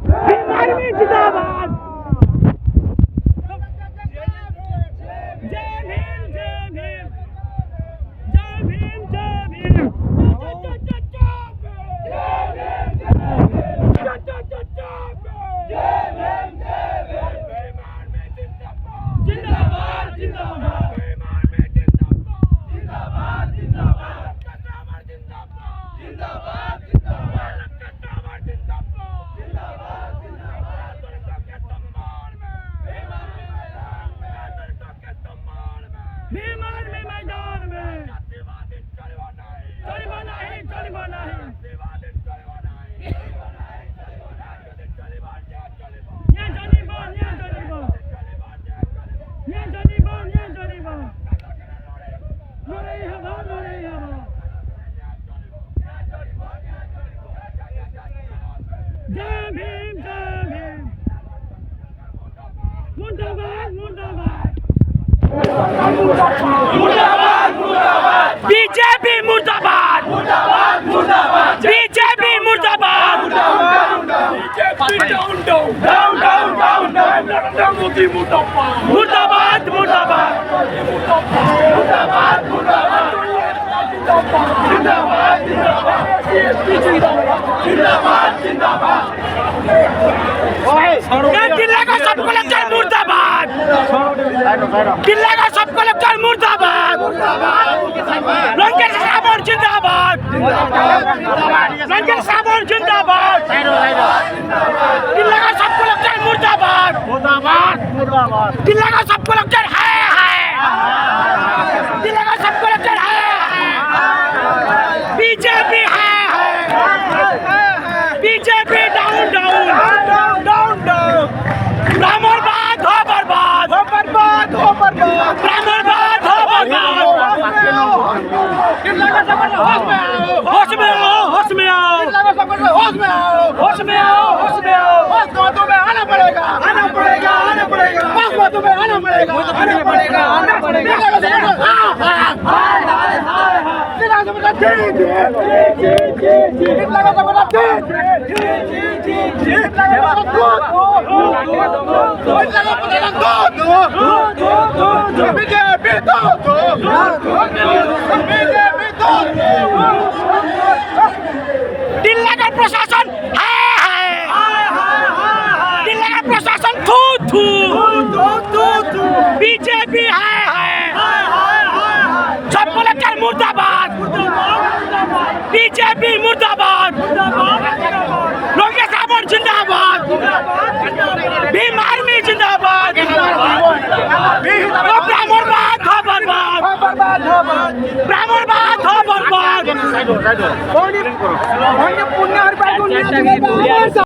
Bhim army जिंदाबाद। जय भीम जय भीम जय भीम जय भीम। जिंदाबाद जिंदाबाद जिंदाबाद जिंदाबाद जिंदाबाद भीम आर्मी मैदान में चलवा नहीं चलवा नहीं। जय भीम जय भीम मुर्दाबाद मुर्दाबाद मुर्दाबाद मुर्दाबाद बीजेपी मुर्दाबाद मुर्दाबाद मुर्दाबाद बीजेपी मुर्दाबाद BJP down down down down down Narendra Modi मुर्दाबाद मुर्दाबाद मुर्दाबाद मुर्दाबाद मुर्दाबाद जिंदाबाद जिंदाबाद जिंदाबाद जिंदाबाद दिल्ली का सब कलेक्टर मुर्दाबाद दिल्ली का सब कलेक्टर मुर्दाबाद रंगेल साबर जिंदाबाद रंगेल साबर जिंदाबाद दिल्ली का सब कलेक्टर मुर्दाबाद मुर्दाबाद मुर्दाबाद दिल्ली का सब कलेक्टर है दिल्ली का सब कलेक्टर है बीजेपी है BJP down down down down down ब्राह्मणवाद हो बर्बाद हो बर्बाद हो बर्बाद ब्राह्मणवाद हो बर्बाद होश में आओ होश में आओ होश में आओ होश में आओ होश में आओ तुम्हें आना पड़ेगा आना पड़ेगा आना पड़ेगा तुम्हें आना पड़ेगा आना पड़ेगा आना पड़ेगा दिल्ली का प्रशासन है दिल्ली का प्रशासन थू थू बीजेपी है सब कलेक्टर मुर्दाबाद बीजेपी मुर्दाबाद लोकेश साबर जिंदाबाद भीम आर्मी जिंदाबाद ब्राह्मणवाद हो बर्बाद ब्राह्मणवाद हो बर्बाद।